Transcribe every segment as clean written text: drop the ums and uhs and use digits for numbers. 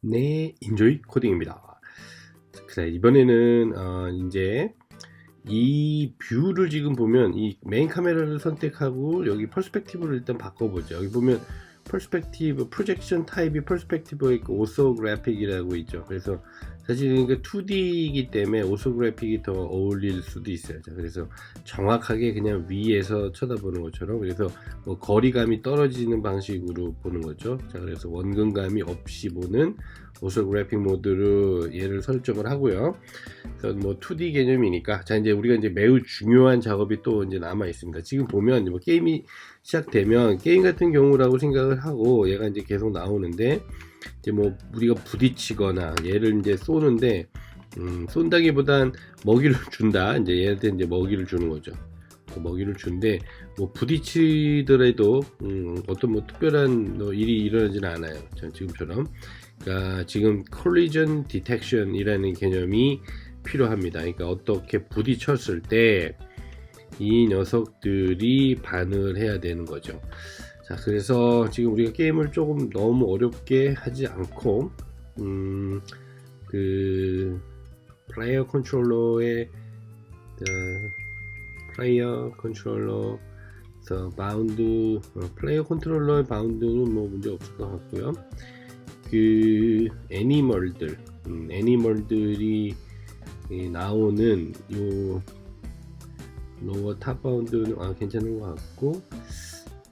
네, 인조이 코딩입니다. 그래, 이번에는 이제 이 뷰를 지금 보면 이 메인 카메라를 선택하고 여기 퍼스펙티브를 일단 바꿔보죠. 여기 보면 퍼스펙티브 프로젝션 타입이 퍼스펙티브가 있고 오소그래픽이라고 있죠. 그래서 사실 이게 2D이기 때문에 오소그래픽이 더 어울릴 수도 있어요. 자, 그래서 정확하게 그냥 위에서 쳐다보는 것처럼, 그래서 뭐 거리감이 떨어지는 방식으로 보는 거죠. 자, 그래서 원근감이 없이 보는 오소그래픽 모드로 얘를 설정을 하고요. 그래서 뭐 2D 개념이니까, 자, 이제 우리가 이제 매우 중요한 작업이 또 이제 남아 있습니다. 지금 보면 뭐 게임이 시작되면 게임 같은 경우라고 생각을 하고 얘가 이제 계속 나오는데, 이제 뭐 우리가 부딪히거나 얘를 이제 쏘는데, 쏜다기보단 먹이를 준다. 이제 얘한테 이제 먹이를 주는 거죠. 먹이를 준데, 뭐 부딪히더라도 어떤 뭐 특별한 일이 일어나지는 않아요. 지금처럼. 그러니까 지금 collision detection이라는 개념이 필요합니다. 그러니까 어떻게 부딪혔을 때 이 녀석들이 반응을 해야 되는 거죠. 자, 그래서 지금 우리가 게임을 조금 너무 어렵게 하지 않고, 그 플레이어 컨트롤러의 플레이어 컨트롤러 바운드, 플레이어 컨트롤러의 바운드는 뭐 문제 없을 것 같고요. 그 애니멀들이 나오는 요 로어 탑 바운드는 괜찮은 것 같고,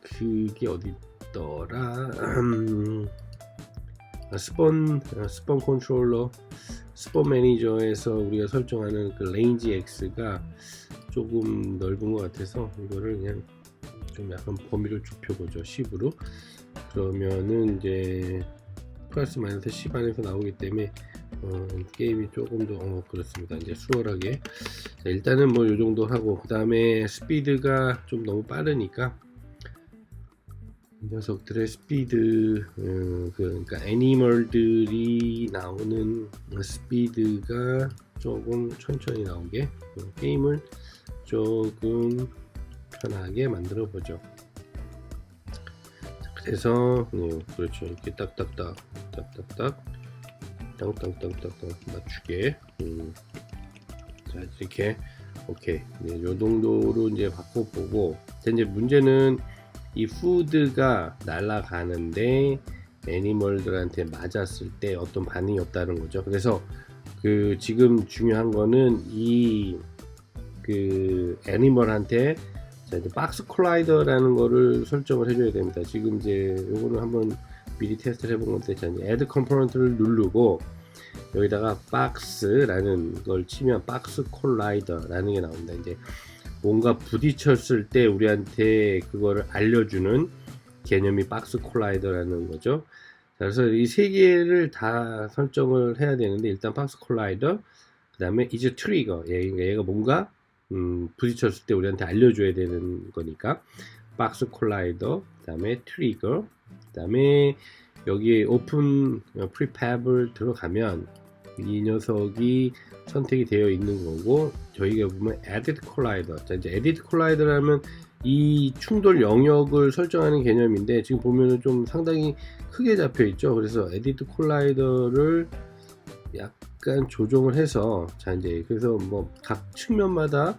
그게 어디 있더라? 스폰 컨트롤러, 스폰 매니저에서 우리가 설정하는 그 레인지 X가 조금 넓은 것 같아서 이거를 그냥 좀 약간 범위를 좁혀보죠. 10으로. 그러면은 이제 플러스 마이너스 10 안에서 나오기 때문에 게임이 조금 더 그렇습니다. 이제 수월하게. 자, 일단은 뭐 요 정도 하고, 그 다음에 스피드가 좀 너무 빠르니까 이 녀석들의 스피드, 그러니까 애니멀들이 나오는 스피드가 조금 천천히 나오게, 게임을 조금 편하게 만들어 보죠. 그래서 그렇죠, 이렇게 딱딱딱 땅땅땅땅땅 맞추게. 자, 이렇게 오케이. 네, 요 정도로 이제 바꿔보고, 이제 문제는 이 푸드가 날아가는데 애니멀들한테 맞았을 때 어떤 반응이 없다는 거죠. 그래서 그 지금 중요한 거는 이 그 애니멀한테, 자, 이제 박스 콜라이더라는 거를 설정을 해줘야 됩니다. 지금 이제 요거는 한번 미리 테스트를 해본 건데, 자, 이제 add component를 누르고 여기다가 박스라는 걸 치면 박스 콜라이더라는 게 나옵니다. 이제 뭔가 부딪혔을 때 우리한테 그거를 알려주는 개념이 박스 콜라이더라는 거죠. 그래서 이 세 개를 다 설정을 해야 되는데, 일단 박스 콜라이더, 그 다음에 이제 트리거, 얘가 뭔가 부딪혔을 때 우리한테 알려줘야 되는 거니까 박스 콜라이더, 그 다음에 트리거, 그 다음에 여기에 오픈 프리팹을 들어가면 이 녀석이 선택이 되어 있는 거고, 저희가 보면 edit collider, 자, 이제 edit collider라면 이 충돌 영역을 설정하는 개념인데, 지금 보면은 좀 상당히 크게 잡혀 있죠. 그래서 edit collider를 약간 조정을 해서, 자, 이제 그래서 뭐 각 측면마다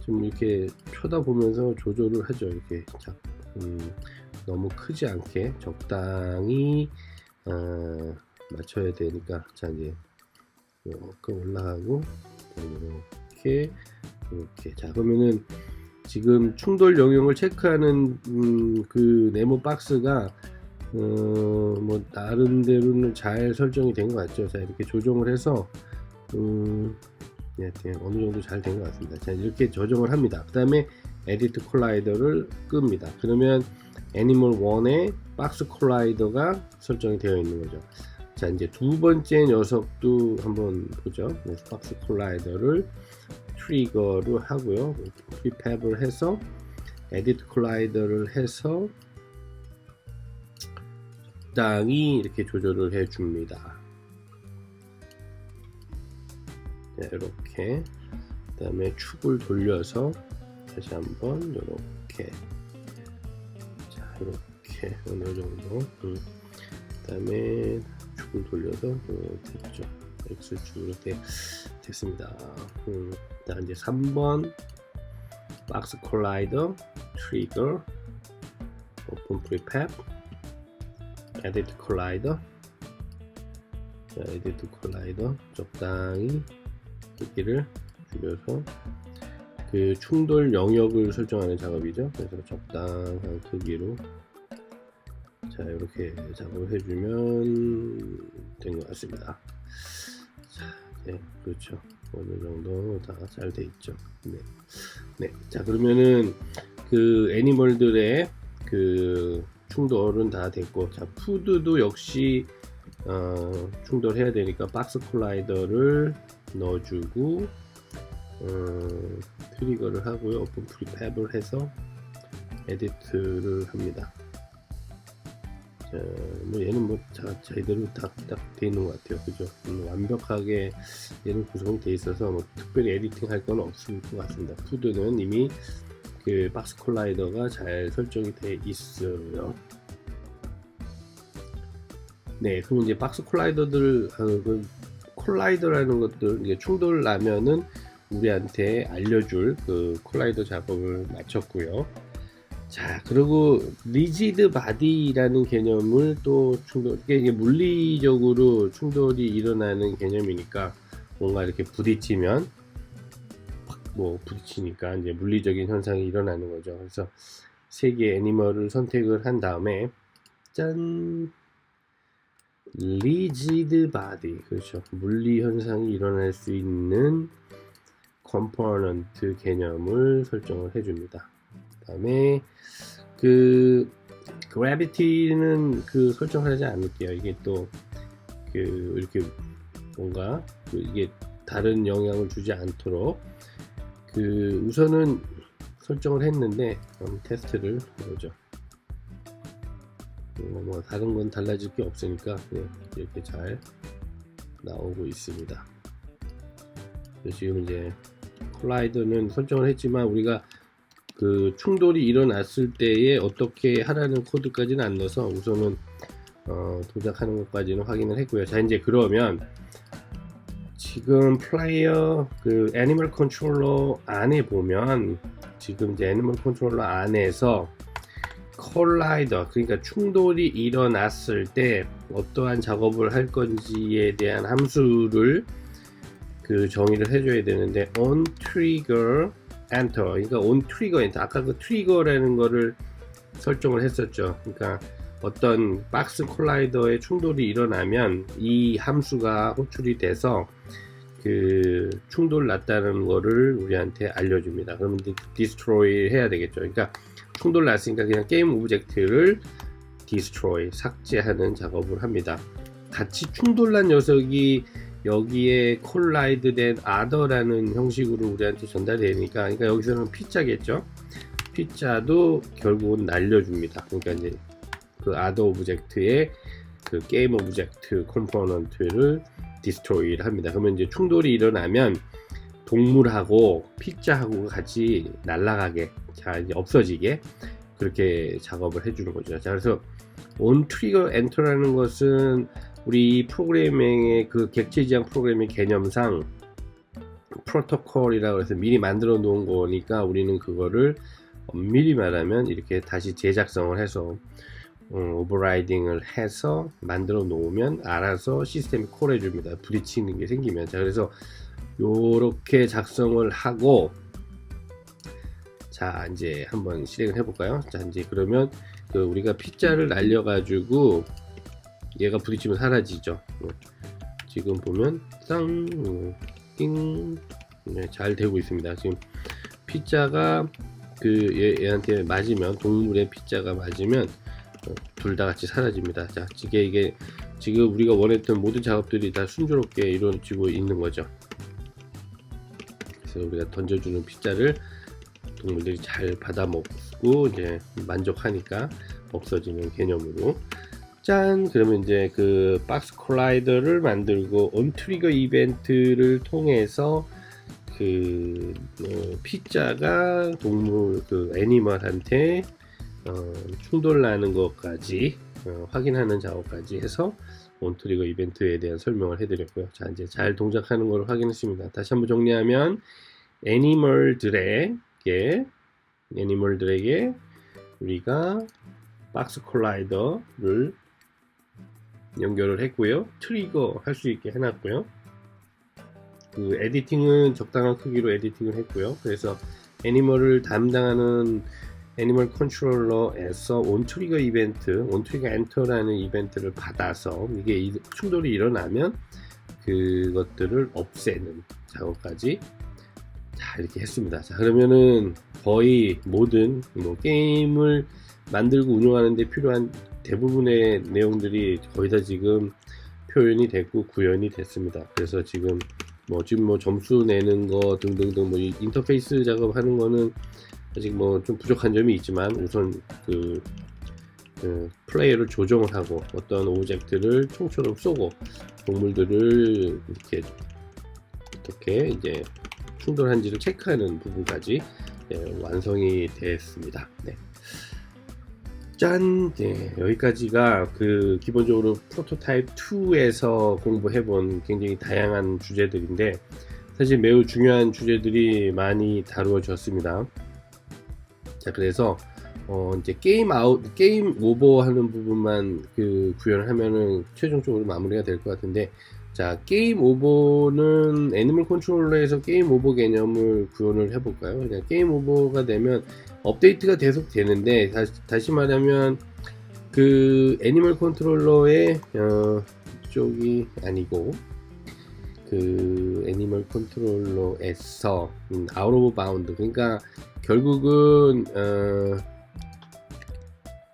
좀 이렇게 쳐다보면서 조절을 하죠. 이렇게. 자, 너무 크지 않게 적당히 맞춰야 되니까. 자, 이제 이렇게 올라가고 이렇게. 자, 그러면은 지금 충돌 영역을 체크하는 그 네모 박스가 뭐 나름대로는 잘 설정이 된 것 같죠. 자, 이렇게 조정을 해서 네, 어느 정도 잘 된 것 같습니다. 자, 이렇게 조정을 합니다. 그 다음에 에디트 콜라이더를 끕니다. 그러면 애니멀 1에 박스 콜라이더가 설정이 되어 있는 거죠. 자, 이제 두 번째 녀석도 한번 보죠. 그래서 박스 콜라이더를 트리거로 하고요. 프리팹을 해서 에디트 콜라이더를 해서 적당히 이렇게 조절을 해 줍니다. 자, 이렇게. 그 다음에 축을 돌려서 다시 한번 이렇게. 자, 이렇게 어느 정도. 그 다음에 축 돌려서 됐죠. X축으로 됐습니다. 자, 이제 3번 박스 콜라이더 트리거 오픈 프리팹 에디트 콜라이더. 자, 에디트 콜라이더 적당히 크기를 줄여서 그 충돌 영역을 설정하는 작업이죠. 그래서 적당한 크기로 자 이렇게 작업을 해주면 된 것 같습니다. 자, 네, 그렇죠. 어느 정도 다 잘 돼 있죠. 네. 네. 자, 그러면은 그 애니멀들의 그 충돌은 다 됐고, 자, 푸드도 역시 충돌해야 되니까 박스 콜라이더를 넣어주고 트리거를 하고요. 오픈 프리팹을 해서 에디트를 합니다. 자, 뭐 얘는 뭐 제대로 딱 돼 있는 것 같아요. 그죠? 완벽하게 얘는 구성돼 있어서 뭐 특별히 에디팅 할 건 없을 것 같습니다. 푸드는 이미 그 박스 콜라이더가 잘 설정이 돼 있어요. 네, 그럼 이제 박스 콜라이더들 그 콜라이더라는 것들 이게 충돌 나면은 우리한테 알려줄 그 콜라이더 작업을 마쳤고요. 자, 그리고 리지드 바디라는 개념을 또 이게 물리적으로 충돌이 일어나는 개념이니까 뭔가 이렇게 부딪히면 뭐 부딪히니까 이제 물리적인 현상이 일어나는 거죠. 그래서 세 개의 애니멀을 선택을 한 다음에 짠, 리지드 바디, 그렇죠. 물리 현상이 일어날 수 있는 컴포넌트 개념을 설정을 해줍니다. 그다음에 그 그래비티는 그 설정하지 않을게요. 이게 또 그 이렇게 뭔가 이게 다른 영향을 주지 않도록 그 우선은 설정을 했는데 테스트를 해보죠. 뭐 다른 건 달라질 게 없으니까 이렇게 잘 나오고 있습니다. 지금 이제 콜라이더는 설정을 했지만 우리가 그 충돌이 일어났을 때에 어떻게 하라는 코드까지는 안 넣어서 우선은 도작하는 것까지는 확인을 했고요. 자, 이제 그러면 지금 플레이어 그 애니멀 컨트롤러 안에 보면 지금 이제 애니멀 컨트롤러 안에서 콜라이더, 그러니까 충돌이 일어났을 때 어떠한 작업을 할 건지에 대한 함수를 그 정의를 해줘야 되는데 on trigger enter, 그러니까 on trigger enter, 아까 그 트리거라는 거를 설정을 했었죠. 그러니까 어떤 박스 콜라이더의 충돌이 일어나면 이 함수가 호출이 돼서 그 충돌 났다는 거를 우리한테 알려줍니다. 그러면 destroy 해야 되겠죠. 그러니까 충돌 났으니까 그냥 게임 오브젝트를 destroy, 삭제하는 작업을 합니다. 같이 충돌난 녀석이 여기에 콜라이드 된 other라는 형식으로 우리한테 전달되니까, 그러니까 여기서는 피자겠죠. 피자도 결국은 날려줍니다. 그러니까 이제 그 other 오브젝트의 그 게임 오브젝트 컴포넌트를 destroy를 합니다. 그러면 이제 충돌이 일어나면 동물하고 피자하고 같이 날아가게, 자 이제 없어지게 그렇게 작업을 해주는 거죠. 자, 그래서 on trigger enter라는 것은 우리 프로그래밍의 그 객체 지향 프로그래밍 개념상 프로토콜이라고 해서 미리 만들어 놓은 거니까 우리는 그거를 엄밀히 말하면 이렇게 다시 재작성을 해서 오버라이딩을 해서 만들어 놓으면 알아서 시스템이 콜 해줍니다. 부딪히는 게 생기면. 자, 그래서 요렇게 작성을 하고, 자 이제 한번 실행을 해볼까요? 자, 이제 그러면 그 우리가 피자를 날려가지고 얘가 부딪히면 사라지죠. 지금 보면 띵, 네, 잘 되고 있습니다. 지금 피자가 그 얘한테 맞으면, 동물의 피자가 맞으면 둘 다 같이 사라집니다. 자, 이게 지금 우리가 원했던 모든 작업들이 다 순조롭게 이루어지고 있는 거죠. 그래서 우리가 던져주는 피자를 동물들이 잘 받아 먹고 이제 만족하니까 없어지는 개념으로. 짠! 그러면 이제 그 박스 콜라이더를 만들고 on trigger 이벤트를 통해서 그 피자가 동물 그 애니멀한테 충돌 나는 것까지 확인하는 작업까지 해서 온트리거 이벤트에 대한 설명을 해드렸고요. 자, 이제 잘 동작하는 걸 확인했습니다. 다시 한번 정리하면 애니멀들에게 우리가 박스 콜라이더를 연결을 했고요. 트리거 할 수 있게 해놨고요. 그 에디팅은 적당한 크기로 에디팅을 했고요. 그래서 애니멀을 담당하는 애니멀 컨트롤러에서 온트리거 이벤트, 온트리거 엔터라는 이벤트를 받아서 이게 충돌이 일어나면 그것들을 없애는 작업까지 자 이렇게 했습니다. 자 그러면은 거의 모든 뭐 게임을 만들고 운영하는데 필요한 대부분의 내용들이 거의 다 지금 표현이 됐고 구현이 됐습니다. 그래서 지금 뭐 점수 내는 거 등등등 뭐 인터페이스 작업하는 거는 아직 뭐 좀 부족한 점이 있지만 우선 그 플레이어를 조정을 하고 어떤 오브젝트를 총처럼 쏘고 동물들을 이렇게 어떻게 이제 충돌한지를 체크하는 부분까지 완성이 됐습니다. 네. 짠! 네, 여기까지가 그 기본적으로 프로토타입 2에서 공부해본 굉장히 다양한 주제들인데 사실 매우 중요한 주제들이 많이 다루어졌습니다. 자, 그래서 이제 게임 오버 하는 부분만 그 구현을 하면은 최종적으로 마무리가 될 것 같은데 자, 게임 오버는 애니멀 컨트롤러에서 게임 오버 개념을 구현을 해볼까요? 그냥 게임 오버가 되면 업데이트가 계속 되는데 다시 말하면 그 애니멀 컨트롤러의 쪽이 아니고 그 애니멀 컨트롤러에서 아웃 오브 바운드 그러니까 결국은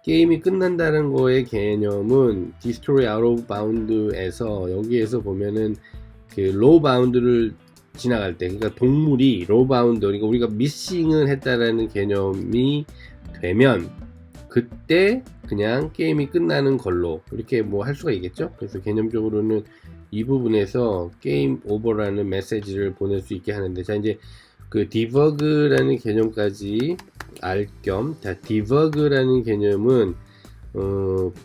게임이 끝난다는 거의 개념은 디스토리 아웃 오브 바운드에서 여기에서 보면은 그 로우 바운드를 지나갈 때 그러니까 동물이 로우 바운드 그러니까 우리가 미싱을 했다라는 개념이 되면 그때 그냥 게임이 끝나는 걸로 이렇게 뭐 할 수가 있겠죠. 그래서 개념적으로는 이 부분에서 게임 오버라는 메시지를 보낼 수 있게 하는데 자 이제 그 디버그라는 개념까지 알 겸 디버그라는 개념은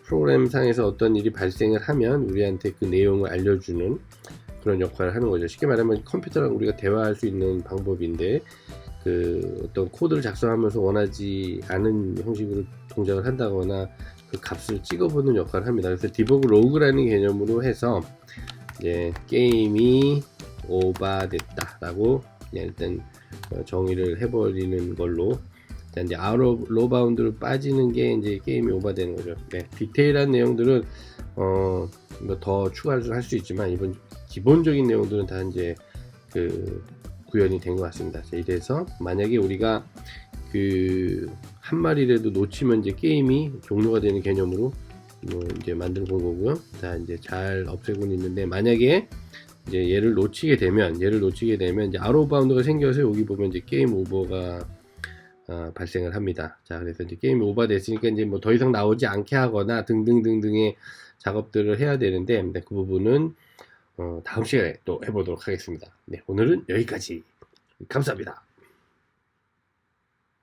프로그램 상에서 어떤 일이 발생을 하면 우리한테 그 내용을 알려주는 그런 역할을 하는 거죠. 쉽게 말하면 컴퓨터랑 우리가 대화할 수 있는 방법인데 그 어떤 코드를 작성하면서 원하지 않은 형식으로 동작을 한다거나 그 값을 찍어보는 역할을 합니다. 그래서 디버그 로그라는 개념으로 해서 이제 게임이 오버됐다라고 일단 정의를 해버리는 걸로 이제 아웃 오브 로우 바운드로 빠지는 게 이제 게임이 오버되는 거죠. 네, 디테일한 내용들은 뭐 더 추가를 할 수 있지만 이번 기본적인 내용들은 다 이제 그 구현이 된 것 같습니다. 자, 이래서 만약에 우리가 그 한 마리라도 놓치면 이제 게임이 종료가 되는 개념으로 뭐 이제 만들어 본 거고요. 자, 이제 잘 없애고 있는데 만약에 이제 얘를 놓치게 되면 이제 아웃 오브 바운드가 생겨서 여기 보면 이제 게임 오버가 발생을 합니다. 자, 그래서 이제 게임이 오버 됐으니까 이제 뭐 더 이상 나오지 않게 하거나 등등등등의 작업들을 해야 되는데 그 부분은 다음 시간에 또 해보도록 하겠습니다. 네, 오늘은 여기까지. 감사합니다.